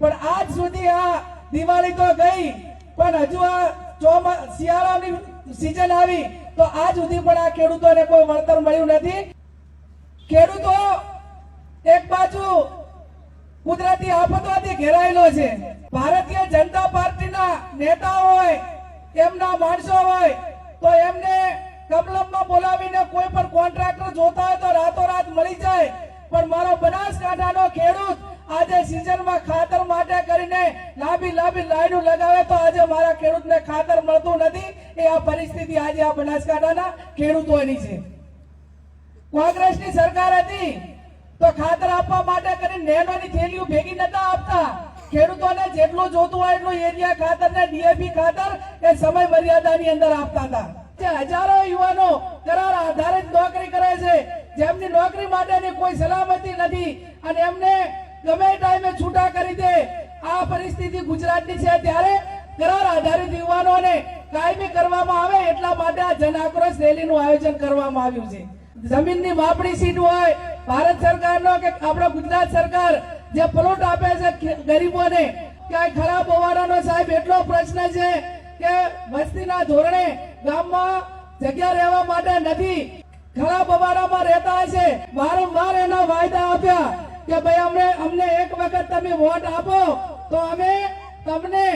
પણ આજ સુધી આ દિવાળી તો ગઈ, પણ હજુ આ શિયાળાની સીઝન આવી તો આજ સુધી પણ આ ખેડૂતોને કોઈ વળતર મળ્યું નથી। ખેડૂતો એક બાજુ કુદરતી આફતોથી ઘેરાયેલો છે। ભારતીય જનતા પાર્ટીના નેતાઓ હોય, એમના માણસો હોય તો એમને કમલમમાં બોલાવીને કોઈ પણ કોન્ટ્રાક્ટર જોતા હોય તો રાતોરાત મળી જાય, પણ મારો બનાસકાંઠાનો ખેડૂત આજે સીઝનમાં ખાતર માટે કરીને લાંબી લાઈનો લગાવે તો આજે મારા ખેડૂતને ખાતર મળતું નથી। એ આ પરિસ્થિતિ આજે આ બનાસકાંઠાના ખેડૂતોની છે। કોંગ્રેસની સરકાર હતી તો ખાતર આપવા માટે કરીને નેનોની થેલીઓ ભેગી નતા આપતા, ખેડૂતોને જેટલું જોતું હોય એટલું એરિયા ખાતર ને ડીએપી ખાતર એ સમય મર્યાદાની અંદર આપતા હતા। હજારો યુવાનો કરાર આધારિત નોકરી કરે છે, જેમની નોકરી માટેની કોઈ સલામતી નથી અને એમને ગમે ટાઈમે છૂટા કરી દે। આ પરિસ્થિતિ ગુજરાતની છે, ત્યારે કરાર આધારિત યુવાનોને કાયમી કરવામાં આવે એટલા માટે આ જન આક્રોશ રેલીનું આયોજન કરવામાં આવ્યું છે। જમીનની માપણી સીટ હોય ભારત સરકારનો કે આપણા ગુજરાત સરકાર જે પ્લોટ આપે છે ગરીબોને, કે ખરાબ હોવાનો સાહેબ એટલો પ્રશ્ન છે કે વસ્તીના ધોરણે ગામમાં જગ્યા રહેવા માટે નથી, ખરાબ હોવાનામાં રહેતા છે। વારંવાર એના વાયદા આપ્યા કે ભાઈ અમને એક વખત તમે વોટ આપો તો અમે તમને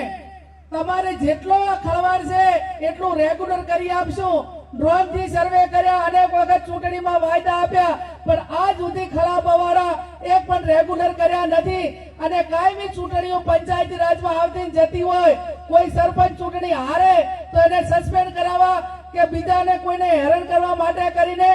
તમારે જેટલો ખળવાડ છે એટલું રેગ્યુલર કરી આપશું। ડ્રોન થી સર્વે કર્યા, અનેક વખત ચૂંટણીમાં વાયદા આપ્યા, પણ આજ સુધી ખરાબ અવારા એક પણ રેગ્યુલર કર્યા નથી। અને કાયમી ચૂંટણીઓ પંચાયતી રાજમાં આવતી જતી હોય, કોઈ સરપંચ ચૂંટણી હારે તો એને સસ્પેન્ડ કરાવવા કે બીજાને કોઈને હેરાન કરવા માટે કરીને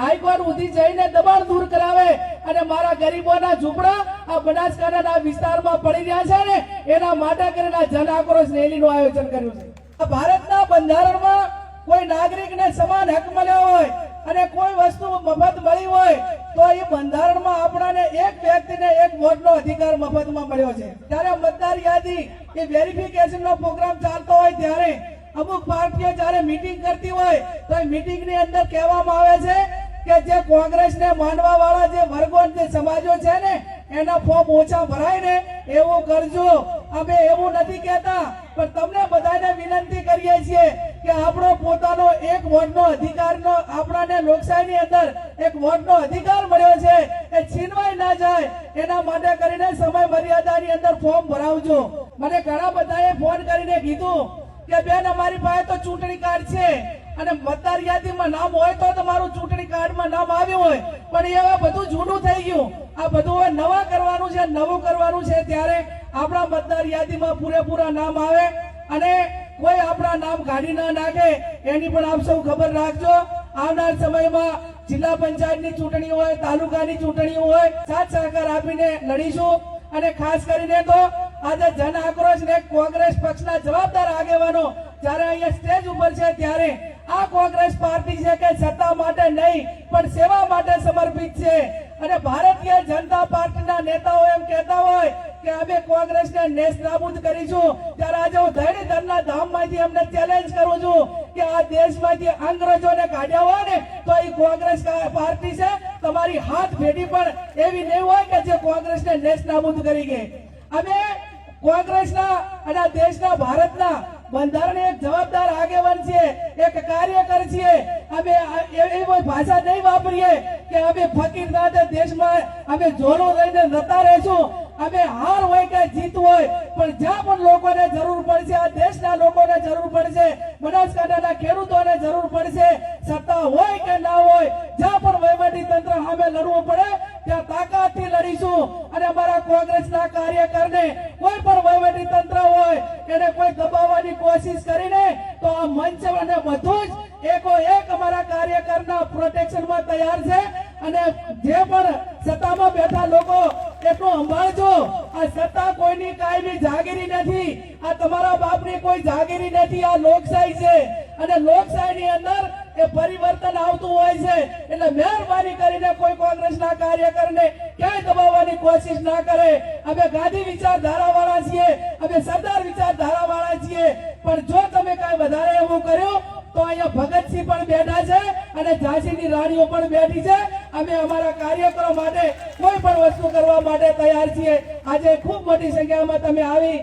હાઈકોર્ટ સુધી જઈને દબાણ દૂર કરાવે અને મારા ગરીબોના ઝૂંપડા આ બનાસકાંઠાના વિસ્તારમાં પડી રહ્યા છે ને એના માટે કરીને જન આક્રોશ રેલીનું આયોજન કર્યું છે। ભારતના બંધારણમાં કોઈ નાગરિકને સમાન હક મળ્યો હોય અને કોઈ વસ્તુ મફત મળી હોય તો એ બંધારણમાં આપણાને એક વ્યક્તિને એક વોટનો અધિકાર મફતમાં મળ્યો છે। ત્યારે મતદાર યાદી એ વેરિફિકેશનનો પ્રોગ્રામ ચાલતો હોય ત્યારે અમુક પાર્ટીઓ જ્યારે મીટિંગ કરતી હોય તો એ મીટિંગની અંદર કહેવામાં આવે છે કે જે કોંગ્રેસને માનવા વાળા જે વર્ગો જે સમાજો છે ને એના ફોર્મ ઓછા ભરાય ને એવું કરજો। અમે એવું નથી કહેતા, પણ તમને બધાને વિનંતી કરીએ છીએ કે આપણો પોતાનો એક વોટનો અધિકારનો આપણાને લોકશાહીની અંદર એક વોટનો અધિકાર મળ્યો છે એ છીનવાઈ ના જાય એના માટે કરીને સમય મર્યાદાની અંદર ફોર્મ ભરાવજો। મને ઘણા બધાએ ફોન કરીને કીધું કે બેન અમારી પાસે તો ચૂંટણી કાર્ડ છે અને મતદાર યાદીમાં નામ હોય તો તમારું ચૂંટણી કાર્ડમાં નામ આવ્યું હોય, પણ એ બધું જૂનું થઈ ગયું। આ બધું હવે નવા કરવાનું છે, નવું કરવાનું છે, ત્યારે આપણા મતદાર યાદીમાં પૂરેપૂરા નામ આવે અને કોઈ આપણા નામ કાઢી ના નાખે એની પણ આપ સૌ ખબર રાખજો। આવનાર સમયમાં જિલ્લા પંચાયતની ચૂંટણી હોય, તાલુકાની ચૂંટણી હોય, સાથ સહકાર આપીને લડીશું। અને ખાસ કરીને તો આજે જન આક્રોશ ને કોંગ્રેસ પક્ષના જવાબદાર આગેવાનો જ્યારે અહીંયા સ્ટેજ ઉપર છે ત્યારે આ કોંગ્રેસ પાર્ટી છે કે સત્તા માટે નહીં પણ સેવા માટે સમર્પિત છે। અને ભારતીય જનતા પાર્ટીના નેતાઓ એમ કહેતા હોય કે અમે કોંગ્રેસને નેસ્તનાબૂદ કરીશું, ત્યારે આજે હું ધરણીધરના ધામમાંથી અમને ચેલેન્જ કરું છું કે આ દેશમાંથી અંગ્રેજોને કાઢ્યા હોય ને તો એ કોંગ્રેસ પાર્ટી છે, તમારી હાથ ભેટી પણ એવી નહીં હોય કે જે કોંગ્રેસને નેસ્તનાબૂદ કરી ગઈ। અમે કોંગ્રેસના અને દેશના ભારતના બંધારણ એક જવાબદાર આગેવાન છીએ, એક કાર્યકર છીએ। અમે એવી ભાષા નહીં વાપરીએ કે અમે ફકીર ના દેશમાં અમે જોરો લઈને જતા રહેશું। અમે હાર હોય કે જીત હોય, પણ જ્યાં પણ લોકોને જરૂર પડશે, આ દેશના લોકોને જરૂર પડશે, બનાસકાંઠાના ખેડૂતોને જરૂર પડશે, સત્તા હોય કે ના હોય, જ્યાં પણ વહીવટી તંત્ર સામે લડવું પડે ત્યાં તાકાતથી લડીશું। અને અમારા કોંગ્રેસના કાર્યકરને કોઈ પણ વહીવટી તંત્ર હોય એને કોઈ દબાવવાની કોશિશ કરીને તો આ મંચ અને બધું જ એકો એક અમારા કાર્યકરના પ્રોટેક્શનમાં તૈયાર છે। અને જે પણ સત્તામાં બેઠા લોકો એટલું સંભાળજો, આ સત્તા કોઈની કાયમી જાગીરી નથી, આ તમારા બાપની કોઈ જાગીરી નથી, આ લોકશાહી છે અને લોકશાહીની અંદર એ પરિવર્તન આવતું હોય છે। એટલે મહેરબાની કરીને કોઈ કોંગ્રેસના કાર્યકરને ક્યાંય દબાવવાની કોશિશ ના કરે। અમે ગાંધી વિચારધારા વાળા છીએ, અમે સરદાર વિચારધારા વાળા છીએ, પણ જો તમે કઈ વધારે એવું કર્યું તો તો અહીંયા ભગતસિંહ પણ બેઠા છે અને ઝાંસીની રાણીઓ પણ બેઠી છે. અમે અમારા કાર્યકરો માટે કોઈ પણ વસ્તુ કરવા માટે તૈયાર છીએ. આજે ખૂબ મોટી સંખ્યામાં તમે આવી